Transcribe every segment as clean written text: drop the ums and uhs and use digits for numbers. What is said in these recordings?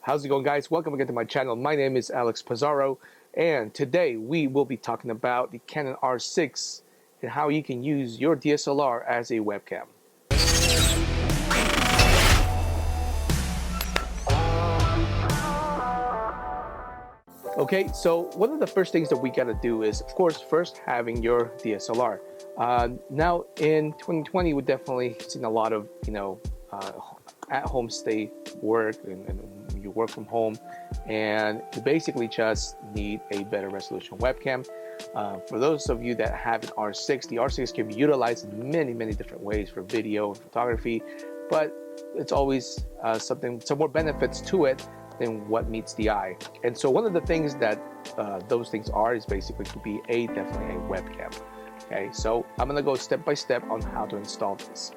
How's it going, guys? Welcome again to my channel. My name is Alex Pizarro, and today we will be talking about the Canon R6 and how you can use your DSLR as a webcam. Okay, so one of the first things that we got to do is, of course, first having your DSLR. Now in 2020, we definitely seen a lot of, at-home stay work and you work from home, and you basically just need a better resolution webcam. For those of you that have an R6, the R6 can be utilized in many different ways for video and photography, but it's always some more benefits to it than what meets the eye. And so one of the things that those things are is basically to be definitely a webcam. Okay, so I'm gonna go step by step on how to install this.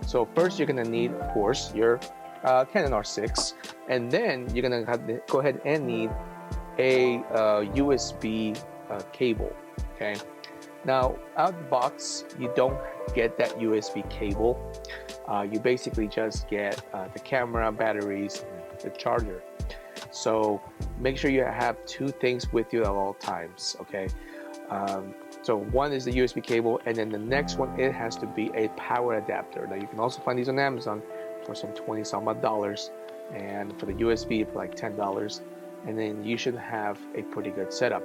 So first you're gonna need, of course, your Canon R6, and then you're gonna have to go ahead and need a USB cable. Okay, now out of the box you don't get that USB cable. You basically just get the camera, batteries, the charger. So make sure you have two things with you at all times. Okay, so one is the USB cable, and then the next one, it has to be a power adapter. Now you can also find these on Amazon for some $20-some odd dollars, and for the USB for like $10, and then you should have a pretty good setup.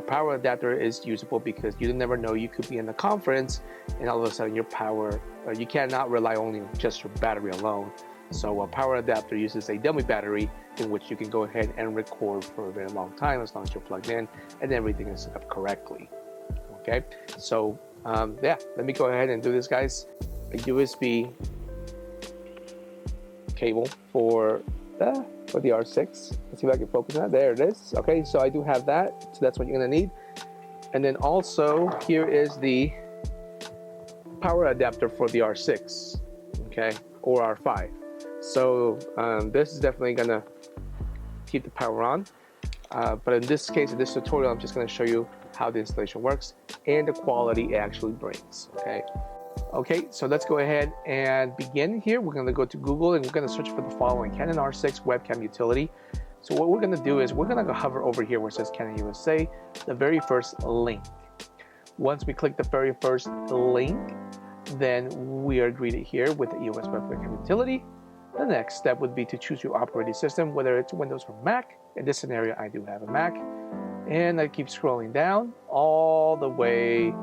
Power adapter is usable because you never know, you could be in a conference and all of a sudden your power, you cannot rely only on just your battery alone. So a power adapter uses a dummy battery in which you can go ahead and record for a very long time as long as you're plugged in and everything is set up correctly. Okay, so yeah, let me go ahead and do this, guys. A USB cable for the R6. Let's see if I can focus on that. There it is. Okay, so I do have that, so that's what you're gonna need. And then also here is the power adapter for the R6, okay, or R5. So this is definitely gonna keep the power on, but in this case, in this tutorial, I'm just gonna show you how the installation works and the quality it actually brings. Okay, so let's go ahead and begin here. We're gonna go to Google and we're gonna search for the following: Canon R6 webcam utility. So what we're gonna do is we're gonna go hover over here where it says Canon USA, the very first link. Once we click the very first link, then we are greeted here with the EOS webcam utility. The next step would be to choose your operating system, whether it's Windows or Mac. In this scenario, I do have a Mac. And I keep scrolling down all the way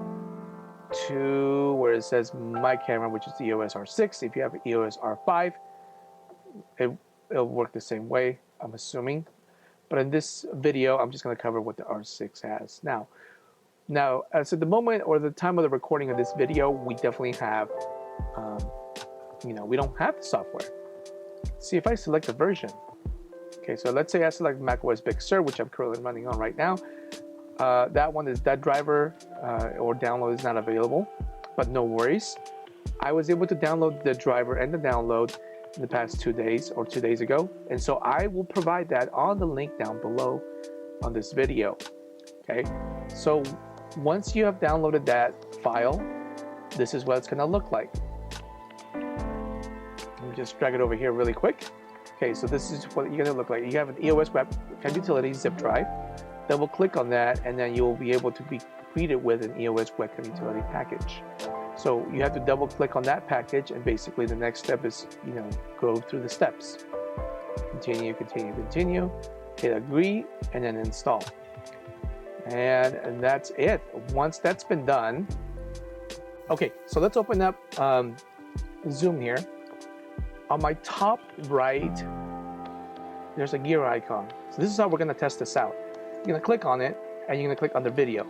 to where it says My Camera, which is the EOS R6. If you have an EOS R5, it'll work the same way, I'm assuming. But in this video, I'm just going to cover what the R6 has. Now, as at the moment or the time of the recording of this video, we definitely have, we don't have the software. See, if I select a version, okay, so let's say I select macOS Big Sur, which I'm currently running on right now. That driver or download is not available, but no worries. I was able to download the driver and the download in the past 2 days or 2 days ago, and so I will provide that on the link down below on this video. Okay, so once you have downloaded that file, this is what it's going to look like. Let me just drag it over here really quick. Okay, so this is what you're going to look like. You have an EOS webcam utility zip drive. Double click on that, and then you'll be able to be greeted with an EOS webcam utility package. So you have to double click on that package, and basically the next step is, go through the steps. Continue, hit agree, and then install. And that's it. Once that's been done, okay, so let's open up Zoom here. On my top right, there's a gear icon. So this is how we're gonna test this out. You're gonna click on it, and you're gonna click on the video.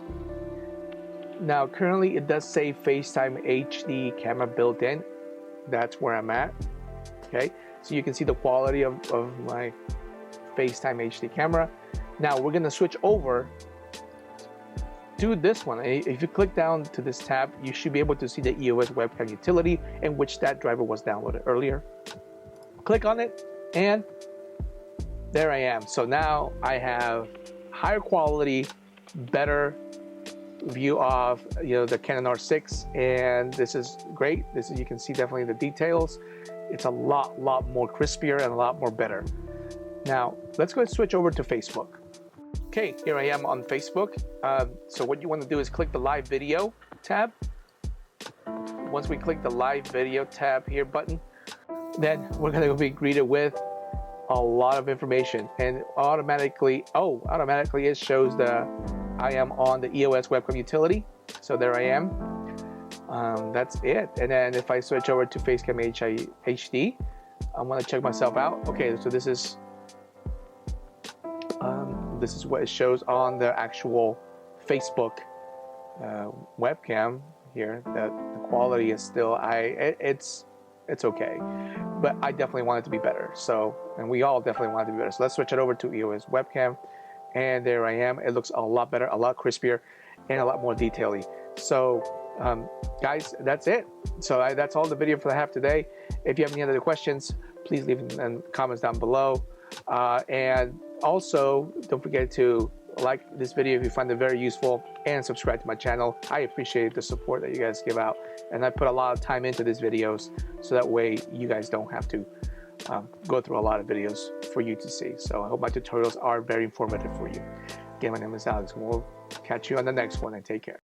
Now, currently it does say FaceTime HD camera built in. That's where I'm at, okay? So you can see the quality of my FaceTime HD camera. Now we're gonna switch over to this one. If you click down to this tab, you should be able to see the EOS webcam utility in which that driver was downloaded earlier. Click on it, and there I am. So now I have higher quality, better view of the Canon R6, and this is great. You can see definitely the details. It's a lot more crispier and a lot more better. Now, let's go and switch over to Facebook. Okay, here I am on Facebook. So what you want to do is click the live video tab. Once we click the live video tab here button, then we're going to be greeted with a lot of information, and automatically it shows I am on the EOS webcam utility. So there I am. That's it. And then if I switch over to Facecam HD, I'm going to check myself out. Okay, so this is what it shows on the actual Facebook webcam here. The quality is still it's okay, but I definitely want it to be better. So, and we all definitely want it to be better. So let's switch it over to EOS webcam, and there I am. It looks a lot better, a lot crispier, and a lot more detaily. So guys, that's it. So that's all the video for I have today. If you have any other questions, please leave them in the comments down below, and also don't forget to like this video if you find it very useful, and subscribe to my channel. I appreciate the support that you guys give out, and I put a lot of time into these videos so that way you guys don't have to go through a lot of videos for you to see. So I hope my tutorials are very informative for you. Again, my name is Alex, and we'll catch you on the next one, and take care.